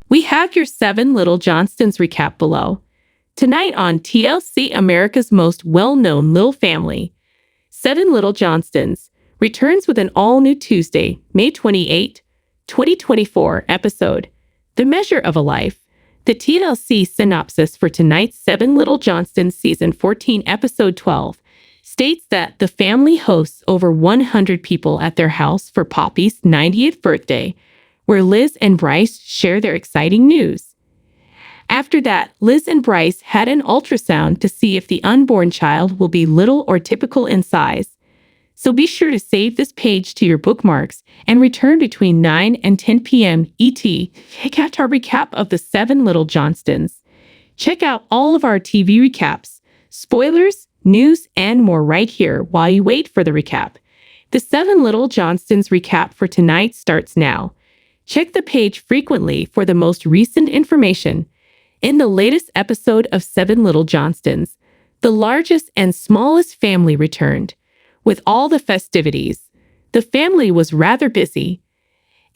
We have your 7 Little Johnstons recap below. Tonight on TLC, America's most well-known little family, 7 Little Johnstons, returns with an all-new Tuesday, May 28, 2024 episode, The Measure of a Life. The TLC synopsis for tonight's 7 Little Johnstons Season 14 Episode 12 states that the family hosts over 100 people at their house for Poppy's 90th birthday, where Liz and Bryce share their exciting news. After that, Liz and Bryce had an ultrasound to see if the unborn child will be little or typical in size. So be sure to save this page to your bookmarks and return between 9 and 10 p.m. ET. Check out our recap of the 7 Little Johnstons. Check out all of our TV recaps, spoilers, news, and more right here while you wait for the recap. The 7 Little Johnstons recap for tonight starts now. Check the page frequently for the most recent information. In the latest episode of 7 Little Johnstons, the largest and smallest family returned. With all the festivities, the family was rather busy.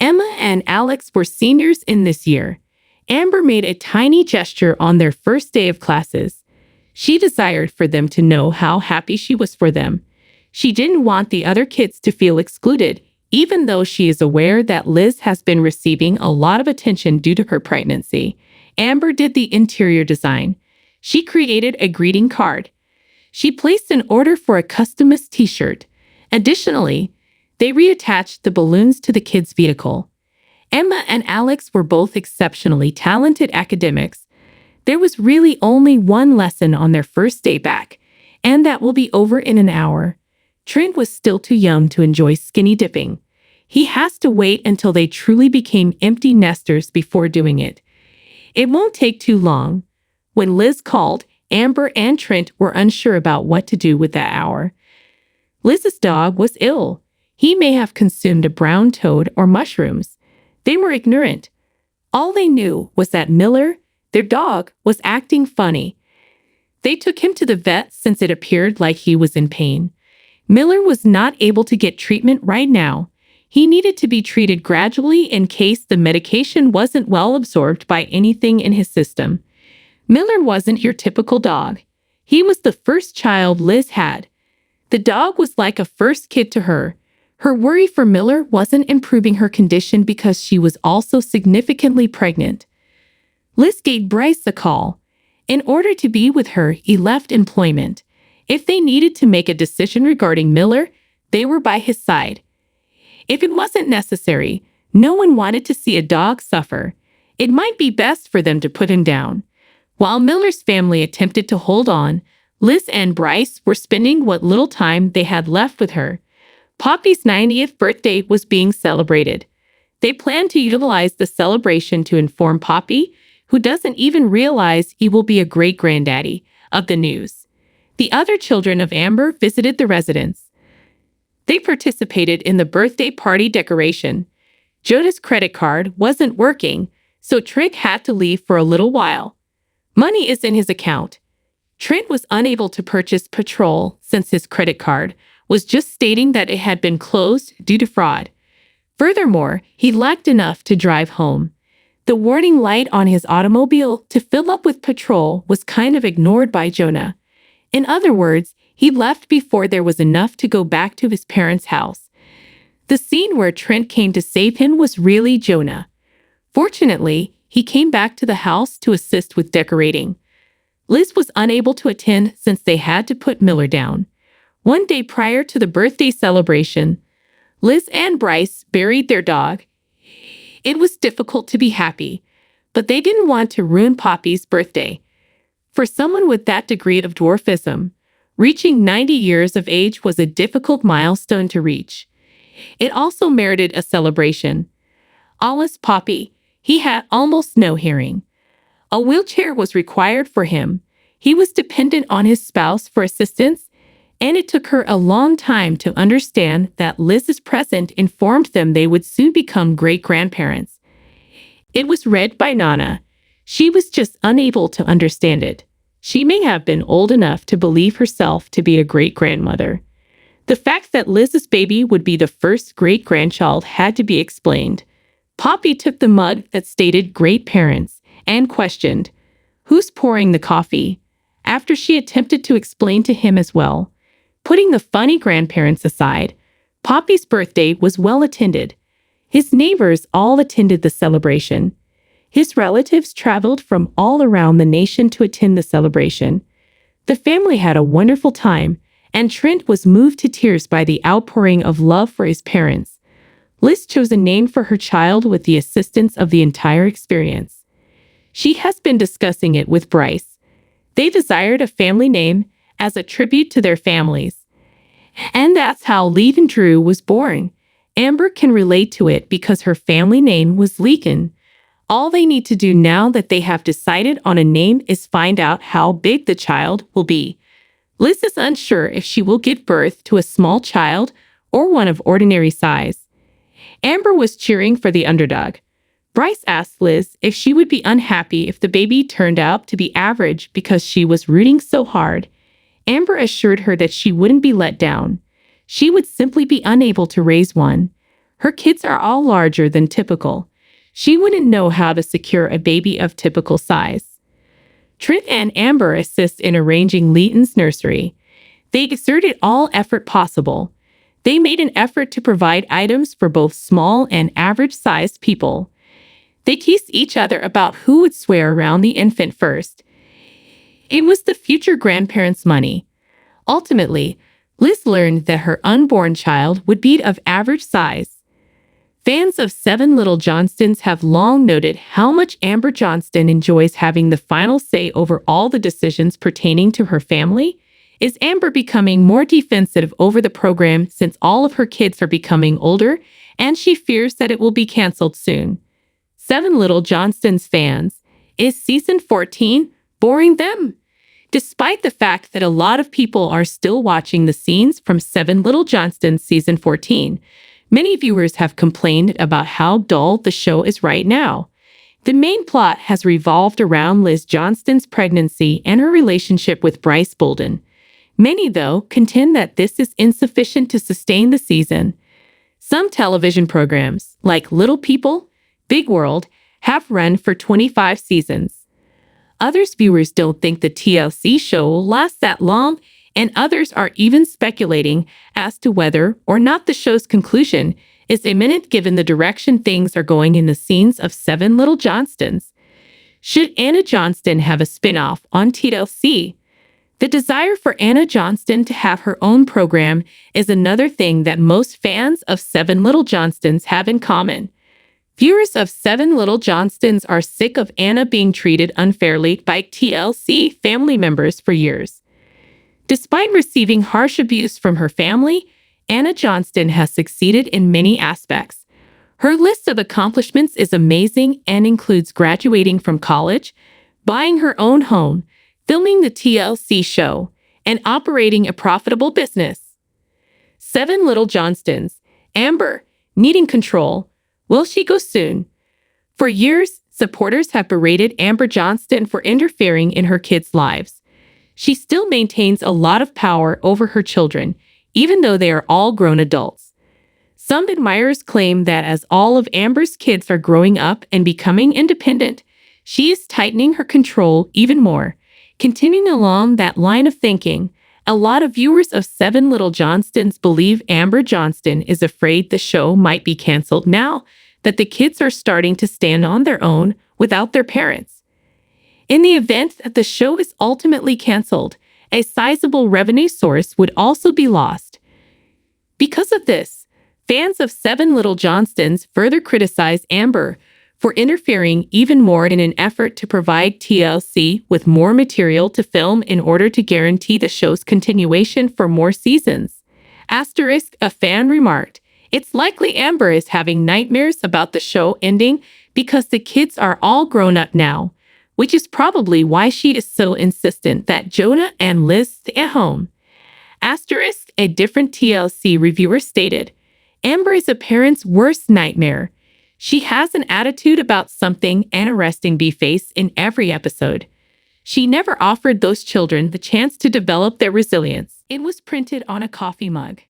Emma and Alex were seniors in this year. Amber made a tiny gesture on their first day of classes. She desired for them to know how happy she was for them. She didn't want the other kids to feel excluded, even though she is aware that Liz has been receiving a lot of attention due to her pregnancy. Amber did the interior design. She created a greeting card. She placed an order for a customized t-shirt. Additionally, they reattached the balloons to the kids' vehicle. Emma and Alex were both exceptionally talented academics. There was really only one lesson on their first day back, and that will be over in an hour. Trent was still too young to enjoy skinny dipping. He has to wait until they truly became empty nesters before doing it. It won't take too long. When Liz called, Amber and Trent were unsure about what to do with that hour. Liz's dog was ill. He may have consumed a brown toad or mushrooms. They were ignorant. All they knew was that Miller, their dog, was acting funny. They took him to the vet since it appeared like he was in pain. Miller was not able to get treatment right now. He needed to be treated gradually in case the medication wasn't well absorbed by anything in his system. Miller wasn't your typical dog. He was the first child Liz had. The dog was like a first kid to her. Her worry for Miller wasn't improving her condition because she was also significantly pregnant. Liz gave Bryce a call. In order to be with her, he left employment. If they needed to make a decision regarding Miller, they were by his side. If it wasn't necessary, no one wanted to see a dog suffer. It might be best for them to put him down. While Miller's family attempted to hold on, Liz and Bryce were spending what little time they had left with her. Poppy's 90th birthday was being celebrated. They planned to utilize the celebration to inform Poppy, who doesn't even realize he will be a great-granddaddy, of the news. The other children of Amber visited the residence. They participated in the birthday party decoration. Jonah's credit card wasn't working, so Trent had to leave for a little while. Money is in his account. Trent was unable to purchase petrol since his credit card was just stating that it had been closed due to fraud. Furthermore, he lacked enough to drive home. The warning light on his automobile to fill up with petrol was kind of ignored by Jonah. In other words, he left before there was enough to go back to his parents' house. The scene where Trent came to save him was really Jonah. Fortunately, he came back to the house to assist with decorating. Liz was unable to attend since they had to put Miller down. One day prior to the birthday celebration, Liz and Bryce buried their dog. It was difficult to be happy, but they didn't want to ruin Poppy's birthday. For someone with that degree of dwarfism, reaching 90 years of age was a difficult milestone to reach. It also merited a celebration. Alice Poppy, he had almost no hearing. A wheelchair was required for him. He was dependent on his spouse for assistance, and it took her a long time to understand that Liz's presence informed them they would soon become great-grandparents. It was read by Nana. She was just unable to understand it. She may have been old enough to believe herself to be a great-grandmother. The fact that Liz's baby would be the first great-grandchild had to be explained. Poppy took the mug that stated Great Parents and questioned, "Who's pouring the coffee?" after she attempted to explain to him as well. Putting the funny grandparents aside, Poppy's birthday was well attended. His neighbors all attended the celebration. His relatives traveled from all around the nation to attend the celebration. The family had a wonderful time, and Trent was moved to tears by the outpouring of love for his parents. Liz chose a name for her child with the assistance of the entire experience. She has been discussing it with Bryce. They desired a family name as a tribute to their families. And that's how Leaven Drew was born. Amber can relate to it because her family name was Leakin. All they need to do now that they have decided on a name is find out how big the child will be. Liz is unsure if she will give birth to a small child or one of ordinary size. Amber was cheering for the underdog. Bryce asked Liz if she would be unhappy if the baby turned out to be average because she was rooting so hard. Amber assured her that she wouldn't be let down. She would simply be unable to raise one. Her kids are all larger than typical. She wouldn't know how to secure a baby of typical size. Trent and Amber assist in arranging Leighton's nursery. They exerted all effort possible. They made an effort to provide items for both small and average-sized people. They teased each other about who would swear around the infant first. It was the future grandparents' money. Ultimately, Liz learned that her unborn child would be of average size. Fans of Seven Little Johnstons have long noted how much Amber Johnston enjoys having the final say over all the decisions pertaining to her family. Is Amber becoming more defensive over the program since all of her kids are becoming older and she fears that it will be canceled soon? Seven Little Johnstons fans, is season 14 boring them? Despite the fact that a lot of people are still watching the scenes from Seven Little Johnstons season 14, many viewers have complained about how dull the show is right now. The main plot has revolved around Liz Johnston's pregnancy and her relationship with Bryce Bolden. Many, though, contend that this is insufficient to sustain the season. Some television programs, like Little People, Big World, have run for 25 seasons. Others viewers don't think the TLC show will last that long, and others are even speculating as to whether or not the show's conclusion is imminent given the direction things are going in the scenes of Seven Little Johnstons. Should Anna Johnston have a spin-off on TLC? The desire for Anna Johnston to have her own program is another thing that most fans of Seven Little Johnstons have in common. Viewers of Seven Little Johnstons are sick of Anna being treated unfairly by TLC family members for years. Despite receiving harsh abuse from her family, Anna Johnston has succeeded in many aspects. Her list of accomplishments is amazing and includes graduating from college, buying her own home, filming the TLC show, and operating a profitable business. Seven Little Johnstons, Amber, needing control. Will she go soon? For years, supporters have berated Amber Johnston for interfering in her kids' lives. She still maintains a lot of power over her children, even though they are all grown adults. Some admirers claim that as all of Amber's kids are growing up and becoming independent, she is tightening her control even more. Continuing along that line of thinking, a lot of viewers of Seven Little Johnstons believe Amber Johnston is afraid the show might be canceled now that the kids are starting to stand on their own without their parents. In the event that the show is ultimately canceled, a sizable revenue source would also be lost. Because of this, fans of Seven Little Johnstons further criticize Amber for interfering even more in an effort to provide TLC with more material to film in order to guarantee the show's continuation for more seasons. Asterisk, a fan remarked, "It's likely Amber is having nightmares about the show ending because the kids are all grown up now, which is probably why she is so insistent that Jonah and Liz stay at home." Asterisk, a different TLC reviewer stated, "Amber is a parent's worst nightmare. She has an attitude about something and a resting bee face in every episode. She never offered those children the chance to develop their resilience." It was printed on a coffee mug.